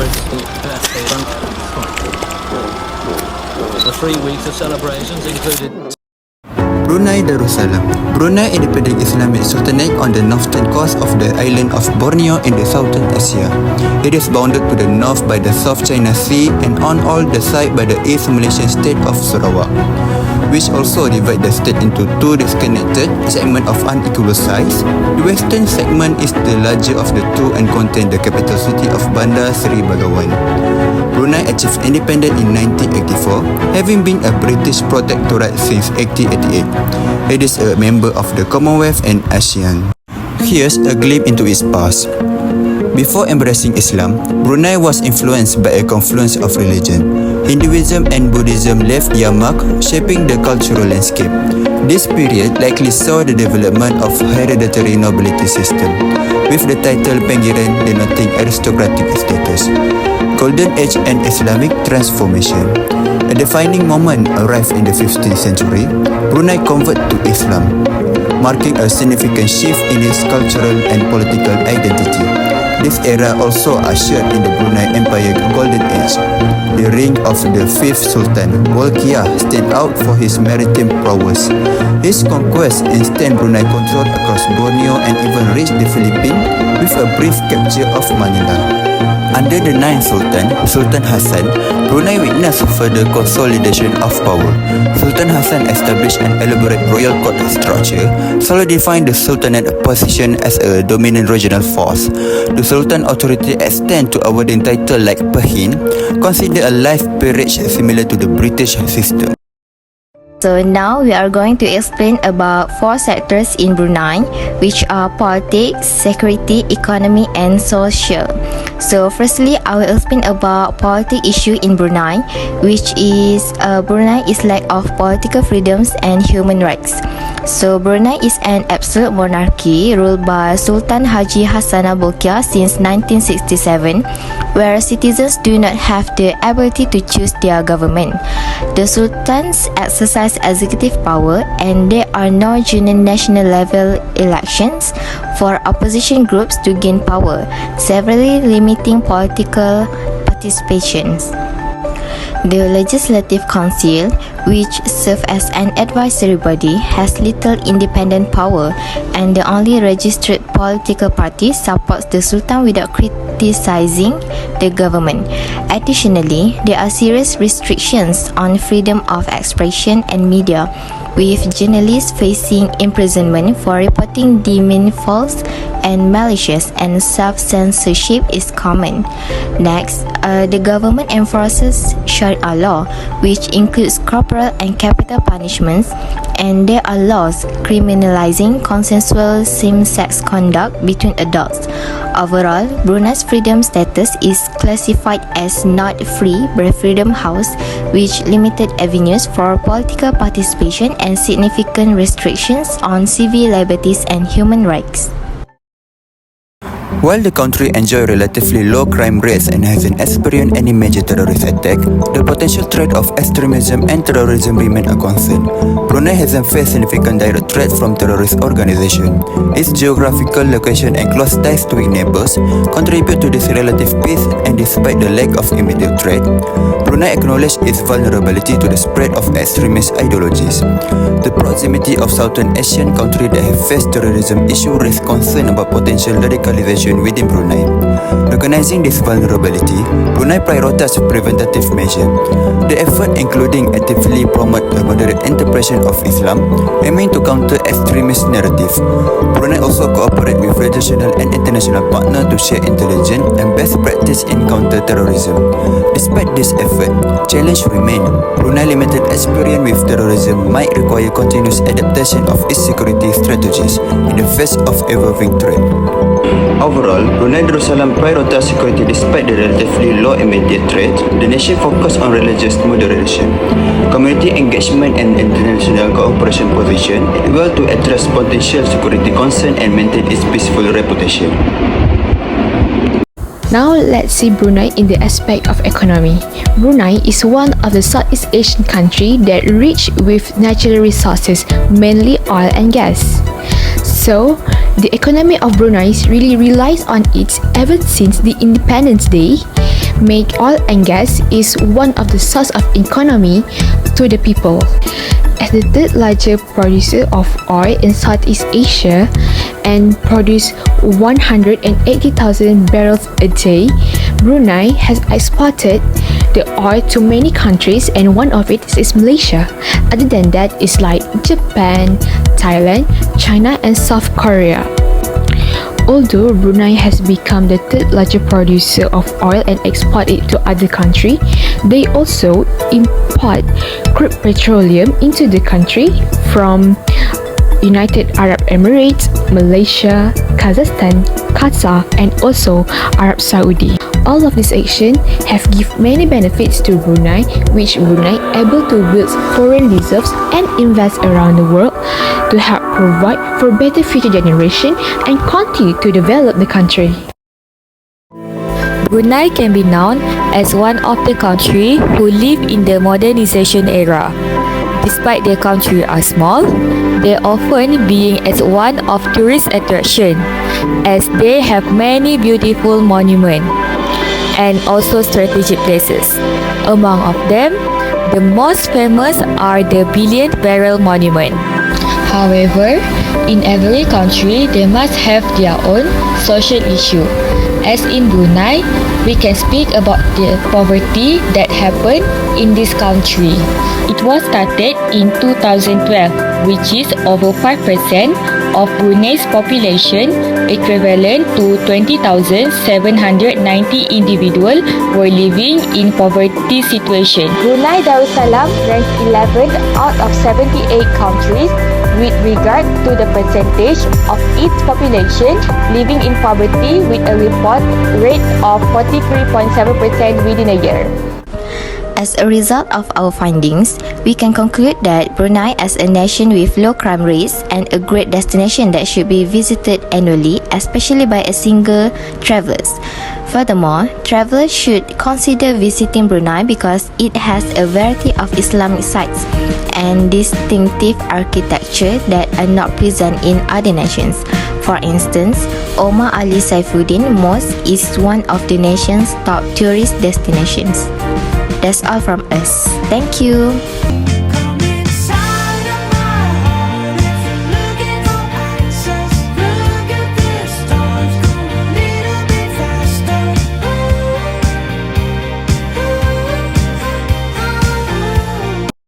The 3 weeks of celebrations included Brunei Darussalam. Brunei Independent Islamic Sultanate on the northern coast of the island of Borneo in the Southern Asia. It is bounded to the north by the South China Sea and on all the sides by the East Malaysian state of Sarawak, which also divide the state into two disconnected segments of unequal size. The western segment is the larger of the two and contains the capital city of Bandar Seri Begawan. Brunei achieved independence in 1984, having been a British protectorate since 1888. It is a member of the Commonwealth and ASEAN. Here's a glimpse into its past. Before embracing Islam, Brunei was influenced by a confluence of religion. Hinduism and Buddhism left their mark, shaping the cultural landscape. This period likely saw the development of hereditary nobility system, with the title Pangeran denoting aristocratic status. Golden Age and Islamic transformation. A defining moment arrived in the 15th century. Brunei converted to Islam, marking a significant shift in its cultural and political identity. This era also ushered in the Brunei Empire Golden Age. The reign of the 5th Sultan, Bolkiah, stood out for his maritime prowess. His conquest extended Brunei control across Borneo and even reached the Philippines with a brief capture of Manila. Under the 9th Sultan, Sultan Hassan, Brunei witnessed further consolidation of power. Sultan Hassan established an elaborate royal court structure, solidifying the Sultanate position as a dominant regional force. The Sultan authority extended to awarding titles like Perhin, considered a life peerage similar to the British system. So now we are going to explain about 4 sectors in Brunei, which are politics, security, economy and social. So firstly, I will explain about politics issue in Brunei, which is Brunei is lack of political freedoms and human rights. So Brunei is an absolute monarchy ruled by Sultan Haji Hassanah Bolkiah since 1967, where citizens do not have the ability to choose their government. The sultans exercise executive power and there are no genuine national level elections for opposition groups to gain power, severely limiting political participations. The Legislative Council, which serves as an advisory body, has little independent power and the only registered political party supports the Sultan without criticizing the government. Additionally, there are serious restrictions on freedom of expression and media, with journalists facing imprisonment for reporting deemed false and malicious, and self-censorship is common. Next, the government enforces Sharia law, which includes corporal and capital punishments, and there are laws criminalizing consensual same-sex conduct between adults. Overall, Brunei's freedom status is classified as not free by Freedom House, which limited avenues for political participation and significant restrictions on civil liberties and human rights. While the country enjoys relatively low crime rates and hasn't experienced any major terrorist attack, the potential threat of extremism and terrorism remain a concern. Brunei hasn't faced significant direct threat from terrorist organizations. Its geographical location and close ties to its neighbors contribute to this relative peace, and despite the lack of immediate threat, Brunei acknowledges its vulnerability to the spread of extremist ideologies. The proximity of Southern Asian countries that have faced terrorism issue raise concern about potential radicalization within Brunei. Recognizing this vulnerability, Brunei prioritizes preventative measures. The effort including actively promote a moderate interpretation of Islam, aiming to counter extremist narrative. Brunei also cooperate with regional and international partners to share intelligence and best practice in counter-terrorism. Despite this effort, challenges remain. Brunei limited experience with terrorism might require continuous adaptation of its security strategies in the face of evolving threat. Overall, Brunei Darussalam prioritized security despite the relatively low immediate threat. The nation focused on religious moderation, community engagement and international cooperation position, well to address potential security concerns and maintain its peaceful reputation. Now let's see Brunei in the aspect of economy. Brunei is one of the Southeast Asian countries that rich with natural resources, mainly oil and gas. So, the economy of Brunei really relies on it ever since the Independence Day. make oil and gas is one of the source of economy to the people. As the third largest producer of oil in Southeast Asia and produce 180,000 barrels a day, Brunei has exported the oil to many countries, and one of it is Malaysia. Other than that is like Japan, Thailand, China and South Korea. Although Brunei has become the third largest producer of oil and export it to other countries, they also import crude petroleum into the country from United Arab Emirates, Malaysia, Kazakhstan, Qatar and also Arab Saudi. All of these actions have given many benefits to Brunei, which Brunei able to build foreign reserves and invest around the world to help provide for better future generation and continue to develop the country. Brunei can be known as one of the countries who live in the modernization era. Despite their country are small, they often being as one of tourist attraction, as they have many beautiful monuments and also strategic places. Among of them, the most famous are the Billion Barrel Monument. However, in every country, they must have their own social issue. As in Brunei, we can speak about the poverty that happened in this country. It was started in 2012, which is over 5% of Brunei's population, equivalent to 20,790 individuals were living in poverty situation. Brunei Darussalam ranks 11 out of 78 countries with regard to the percentage of its population living in poverty, with a report rate of 43.7% within a year. As a result of our findings, we can conclude that Brunei as a nation with low crime rates and a great destination that should be visited annually, especially by a single travelers. Furthermore, travelers should consider visiting Brunei because it has a variety of Islamic sites and distinctive architecture that are not present in other nations. For instance, Omar Ali Saifuddin Mosque is one of the nation's top tourist destinations. That's all from us. Thank you.